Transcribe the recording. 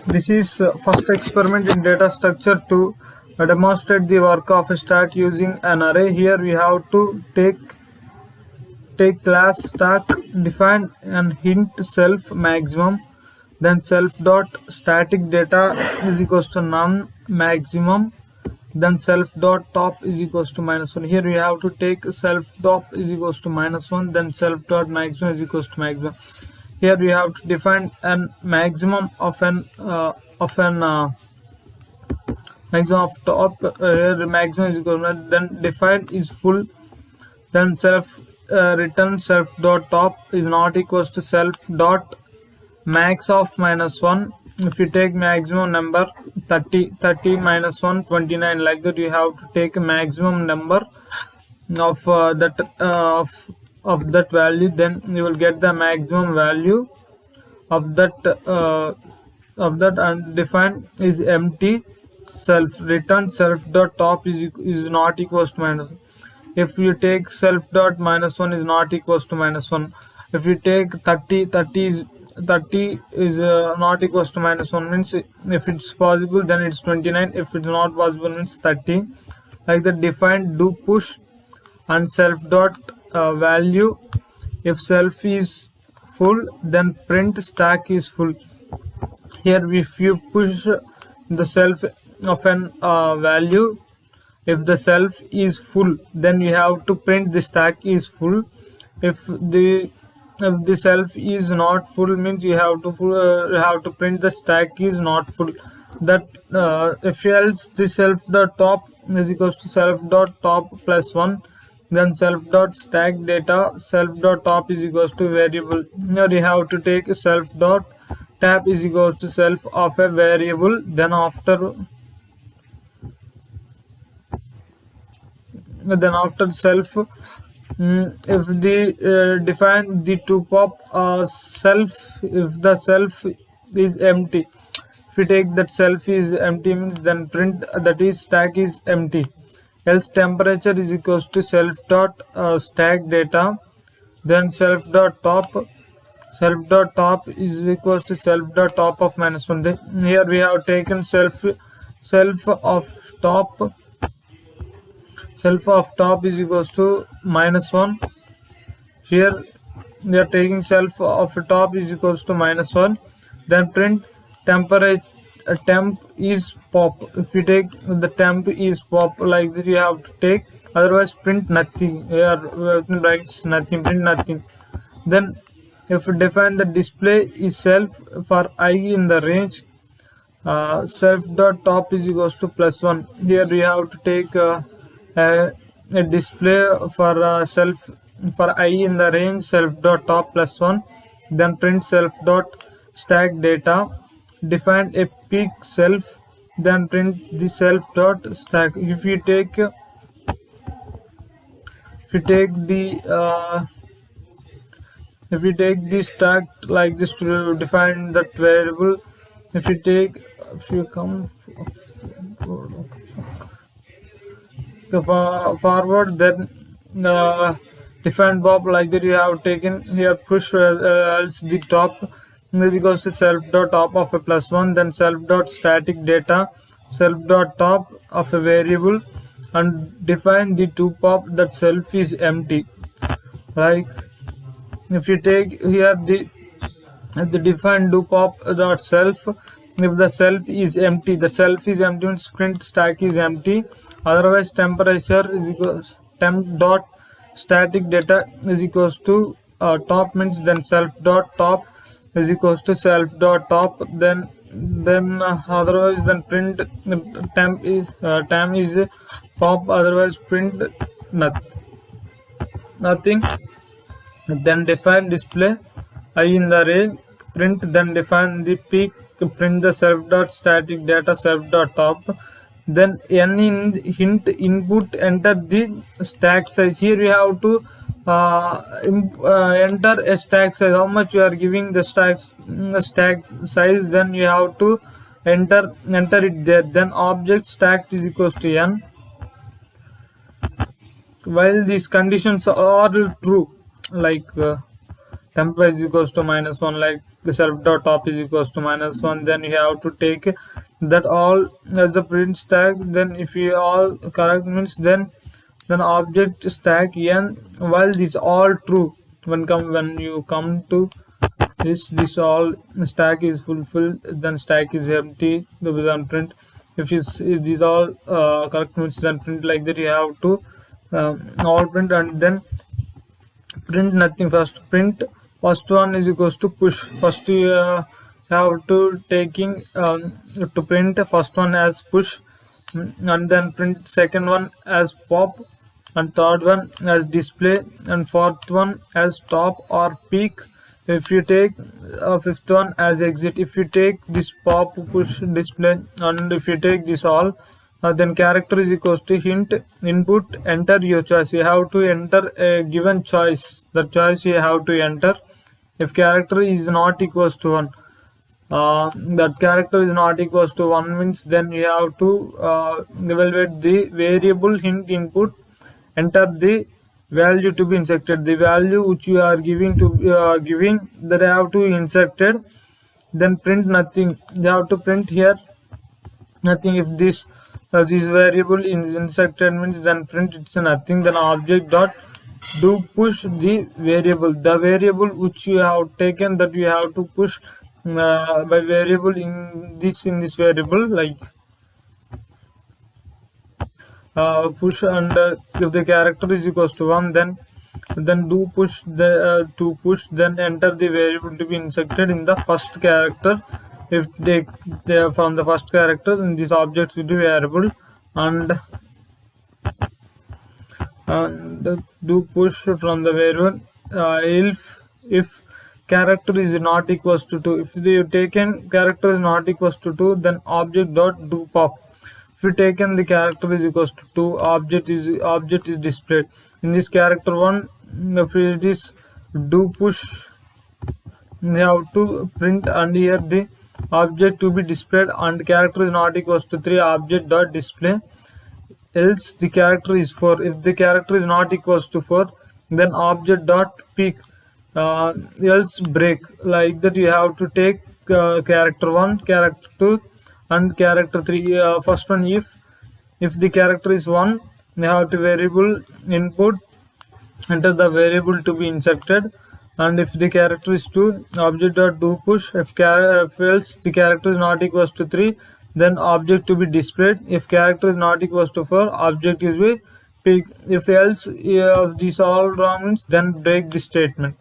This is first experiment in data structure to demonstrate the work of a stack using an array. Here we have to take class stack, define an hint self maximum, then self dot static data is equals to none maximum, then self dot top is equals to -1. Here we have to take self top is equals to -1, then self dot maximum is equals to maximum. Here we have to define an maximum of an maximum of top. Maximum is equal to, then define is full, then self return self dot top is not equals to self dot max of -1. If you take maximum number 30 minus 1 29, like that you have to take a maximum number of that value, then you will get the maximum value of that and define is empty. Self return self dot top is not equals to -1. If you take self dot -1 is not equals to -1. If you take 30 is not equals to -1, means if it's possible then it's 29, if it's not possible means 30. Like that, define do push and self dot value. If self is full, then print stack is full. Here if you push the self of an value, if the self is full, then you have to print the stack is full. If the self is not full, means you have to print the stack is not full. That if else the self dot top is equals to self dot top plus 1, then self dot stack data self dot top is equals to variable. Now you have to take self dot tab is equals to self of a variable. Then after self, if the define the to pop self, if the self is empty. If you take that self is empty, means then print that is stack is empty. Else temperature is equals to self dot stack data, then self dot top is equals to self dot top of -1. Then here we have taken self of top is equals to -1. Here we are taking self of top is equals to -1. Then print temperature. Temp is pop. If you take the temp is pop, like that you have to take, otherwise print nothing. Here brackets nothing, print nothing. Then if you define the display is self for I in the range, self dot top is equals to +1. Here we have to take a display for self for I in the range self dot top +1. Then print self dot stack data, define a peak self, then print the self dot stack. If you take the stack like this to define that variable, if you come forward, then define pop, like that you have taken here push else the top is equals to self dot top of a +1, then self dot static data self dot top of a variable, and define the to pop that self is empty. Like if you take here the define do pop dot self, if the self is empty, means print stack is empty. Otherwise temperature is equals temp dot static data is equals to top, means then self dot top is equals to self dot top. Then otherwise then print temp is pop, otherwise print nothing. Then define display I in the range, print, then define the peak, print the self dot static data self dot top. Then n in hint input, enter the stack size. Here we have to enter a stack size, how much you are giving the stack size, then you have to enter it there. Then object stacked is equals to n. While these conditions are true, like temp is equals to -1, like the self dot top is equals to -1. Then you have to take that all as the print stack. Then if you all correct means then object stack n, while this all true, when you come to this all stack is fulfilled, then stack is empty, then print. If these all correct means then print, like that you have to all print and then print nothing. First one is equals to push. First you have to taking to print first one as push, and then print second one as pop, and third one as display, and fourth one as top or peak. If you take fifth one as exit. If you take this pop, push, display, and if you take this all, then character is equals to hint input, enter your choice. You have to enter a given choice. The choice you have to enter. If character is not equals to 1, that character is not equals to 1 means then you have to evaluate the variable hint input, enter the value to be inserted. The value which you are giving that I have to inserted. Then print nothing. You have to print here nothing. If this variable is inserted means then print it's nothing. Then object dot do push the variable which you have taken, that you have to push by variable in this variable, like push, and if the character is equals to 1, then do push the to push, then enter the variable to be inserted in the first character. If they from the first character, then this object will be variable, and do push from the variable if character is not equals to 2. If you taken character is not equals to 2, then object dot do pop. If you taken the character is equals to 2, object is displayed. In this character 1, if it is do push, you have to print, and here the object to be displayed, and character is not equals to 3, object dot display. Else the character is 4. If the character is not equals to 4, then object dot peak, else break. Like that you have to take character 1, character 2, and character 3. First one, if the character is 1, you have to variable input, enter the variable to be inserted, and if the character is 2, object dot do push. If else the character is not equals to 3, then object to be displayed. If character is not equals to 4, object is be peak. If else these all wrong means then break the statement.